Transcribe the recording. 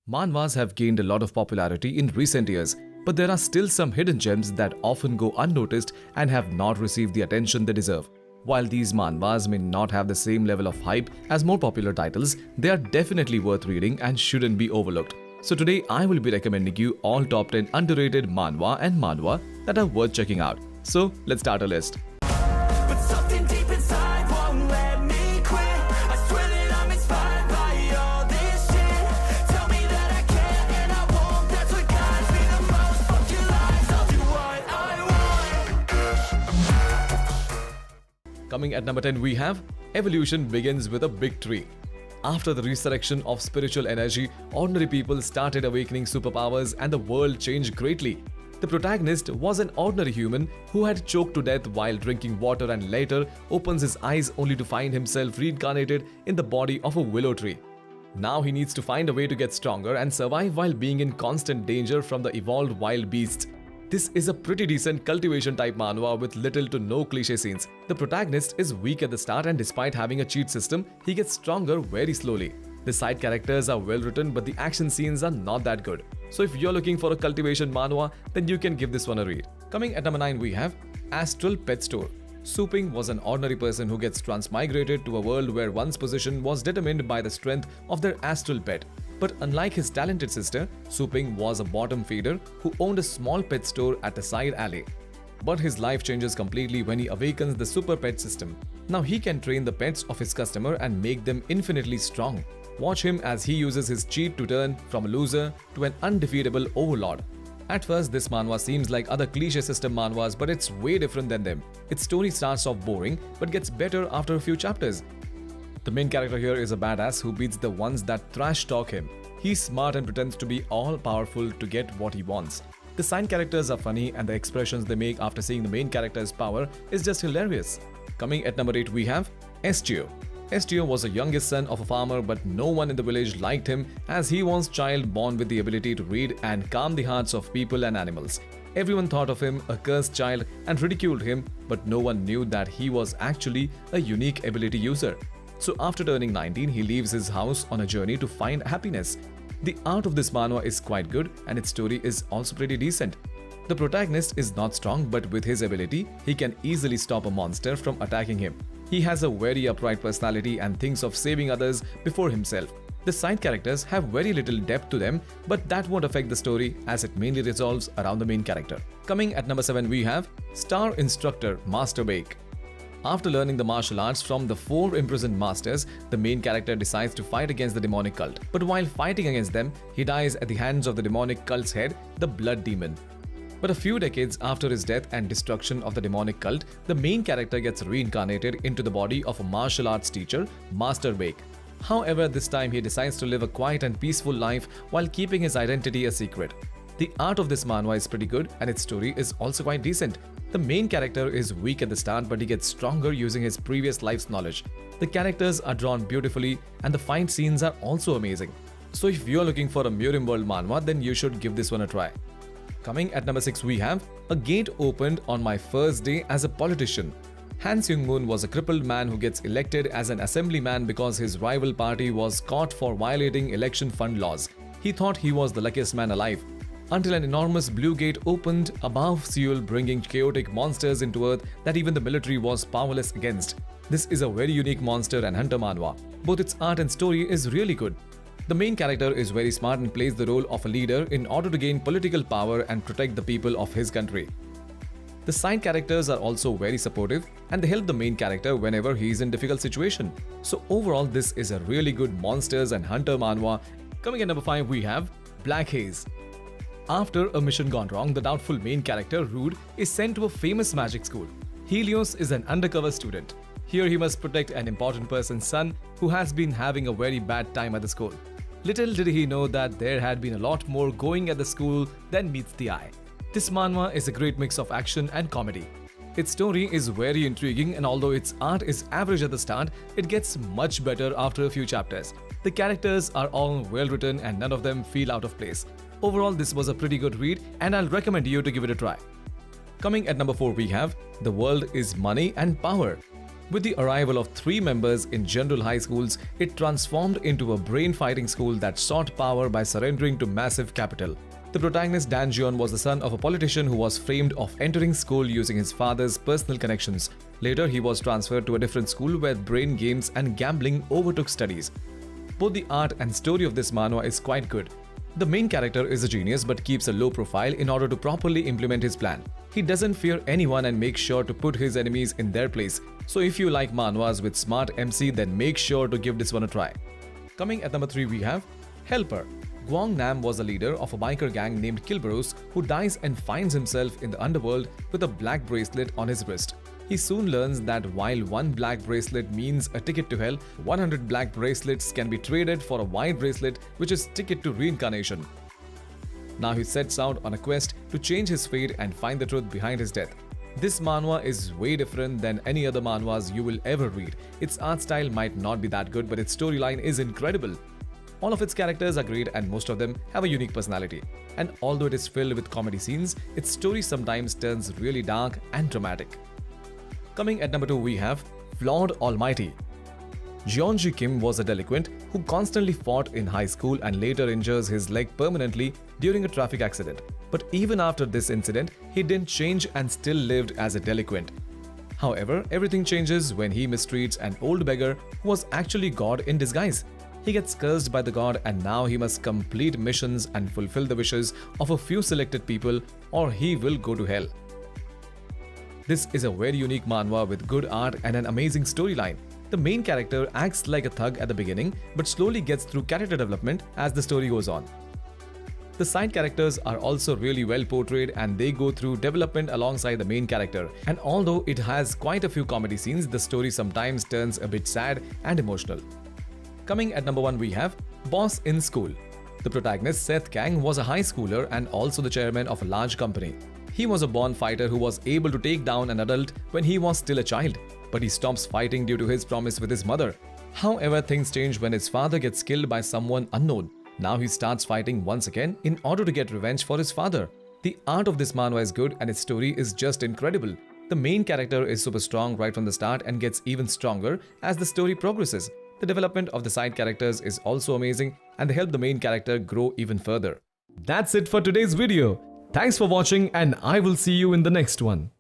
Manhwas have gained a lot of popularity in recent years, but there are still some hidden gems that often go unnoticed and have not received the attention they deserve. While these manhwas may not have the same level of hype as more popular titles, they are definitely worth reading and shouldn't be overlooked. So today I will be recommending you all top 10 underrated manhwa and manhwa that are worth checking out. So let's start a list. But something deep inside won't let me quit. I swear that I'm inspired by all this shit. Tell me that I can and I won't. That's what guides me the most. Fuck your lies, I'll do what I want. Coming at number 10 we have Evolution begins with a big tree. After the resurrection of spiritual energy, ordinary people started awakening superpowers and the world changed greatly. The protagonist was an ordinary human who had choked to death while drinking water and later opens his eyes only to find himself reincarnated in the body of a willow tree. Now he needs to find a way to get stronger and survive while being in constant danger from the evolved wild beasts. This is a pretty decent cultivation type manhwa with little to no cliche scenes. The protagonist is weak at the start and despite having a cheat system, he gets stronger very slowly. The side characters are well written but the action scenes are not that good. So if you're looking for a cultivation manhwa, then you can give this one a read. Coming at number 9 we have Astral Pet Store. Suping was an ordinary person who gets transmigrated to a world where one's position was determined by the strength of their astral pet. But unlike his talented sister, Suping was a bottom feeder who owned a small pet store at a side alley. But his life changes completely when he awakens the super pet system. Now he can train the pets of his customer and make them infinitely strong. Watch him as he uses his cheat to turn from a loser to an undefeatable overlord. At first, this manhwa seems like other cliche system manhwas, but it's way different than them. Its story starts off boring, but gets better after a few chapters. The main character here is a badass who beats the ones that trash talk him. He's smart and pretends to be all powerful to get what he wants. The side characters are funny and the expressions they make after seeing the main character's power is just hilarious. Coming at number 8 we have Estio. Estio was the youngest son of a farmer but no one in the village liked him as he was a child born with the ability to read and calm the hearts of people and animals. Everyone thought of him a cursed child and ridiculed him, but no one knew that he was actually a unique ability user. So after turning 19, he leaves his house on a journey to find happiness. The art of this manhwa is quite good and its story is also pretty decent. The protagonist is not strong but with his ability, he can easily stop a monster from attacking him. He has a very upright personality and thinks of saving others before himself. The side characters have very little depth to them, but that won't affect the story as it mainly resolves around the main character. Coming at number 7 we have Star Instructor Master Bake. After learning the martial arts from the 4 imprisoned masters, the main character decides to fight against the demonic cult. But while fighting against them, he dies at the hands of the demonic cult's head, the Blood Demon. But a few decades after his death and destruction of the demonic cult, the main character gets reincarnated into the body of a martial arts teacher, Master Bake. However, this time he decides to live a quiet and peaceful life while keeping his identity a secret. The art of this manhwa is pretty good and its story is also quite decent. The main character is weak at the start but he gets stronger using his previous life's knowledge. The characters are drawn beautifully and the fight scenes are also amazing. So if you're looking for a Murim World manhwa, then you should give this one a try. Coming at number 6 we have A Gate Opened on My First Day as a Politician. Han Seung-moon was a crippled man who gets elected as an assemblyman because his rival party was caught for violating election fund laws. He thought he was the luckiest man alive, until an enormous blue gate opened above Seoul, bringing chaotic monsters into Earth that even the military was powerless against. This is a very unique monster and hunter manhwa. Both its art and story is really good. The main character is very smart and plays the role of a leader in order to gain political power and protect the people of his country. The side characters are also very supportive and they help the main character whenever he is in difficult situation. So overall this is a really good monsters and hunter manhwa. Coming at number 5 we have Black Haze. After a mission gone wrong, the doubtful main character, Rude, is sent to a famous magic school. Helios is an undercover student. Here he must protect an important person's son who has been having a very bad time at the school. Little did he know that there had been a lot more going at the school than meets the eye. This manhwa is a great mix of action and comedy. Its story is very intriguing and although its art is average at the start, it gets much better after a few chapters. The characters are all well written and none of them feel out of place. Overall, this was a pretty good read and I'll recommend you to give it a try. Coming at number 4 we have The World is Money and Power. With the arrival of 3 members in general high schools, it transformed into a brain-fighting school that sought power by surrendering to massive capital. The protagonist Dan Jeon was the son of a politician who was framed of entering school using his father's personal connections. Later, he was transferred to a different school where brain games and gambling overtook studies. Both the art and story of this manhwa is quite good. The main character is a genius but keeps a low profile in order to properly implement his plan. He doesn't fear anyone and makes sure to put his enemies in their place. So if you like manhwas with smart MC, then make sure to give this one a try. Coming at number 3, we have Helper. Gwang Nam was a leader of a biker gang named Kilberos who dies and finds himself in the underworld with a black bracelet on his wrist. He soon learns that while one black bracelet means a ticket to hell, 100 black bracelets can be traded for a white bracelet, which is ticket to reincarnation. Now he sets out on a quest to change his fate and find the truth behind his death. This manhwa is way different than any other manhwas you will ever read. Its art style might not be that good, but its storyline is incredible. All of its characters are great and most of them have a unique personality. And although it is filled with comedy scenes, its story sometimes turns really dark and dramatic. Coming at number 2, we have Flawed Almighty. Jeonji Kim was a delinquent who constantly fought in high school and later injures his leg permanently during a traffic accident. But even after this incident, he didn't change and still lived as a delinquent. However, everything changes when he mistreats an old beggar who was actually God in disguise. He gets cursed by the god and now he must complete missions and fulfill the wishes of a few selected people or he will go to hell. This is a very unique manhwa with good art and an amazing storyline. The main character acts like a thug at the beginning but slowly gets through character development as the story goes on. The side characters are also really well portrayed and they go through development alongside the main character. And although it has quite a few comedy scenes, the story sometimes turns a bit sad and emotional. Coming at number 1, we have Boss in School. The protagonist Seth Kang was a high schooler and also the chairman of a large company. He was a born fighter who was able to take down an adult when he was still a child, but he stops fighting due to his promise with his mother. However, things change when his father gets killed by someone unknown. Now he starts fighting once again in order to get revenge for his father. The art of this manhwa is good and its story is just incredible. The main character is super strong right from the start and gets even stronger as the story progresses. The development of the side characters is also amazing and they help the main character grow even further. That's it for today's video. Thanks for watching and I will see you in the next one.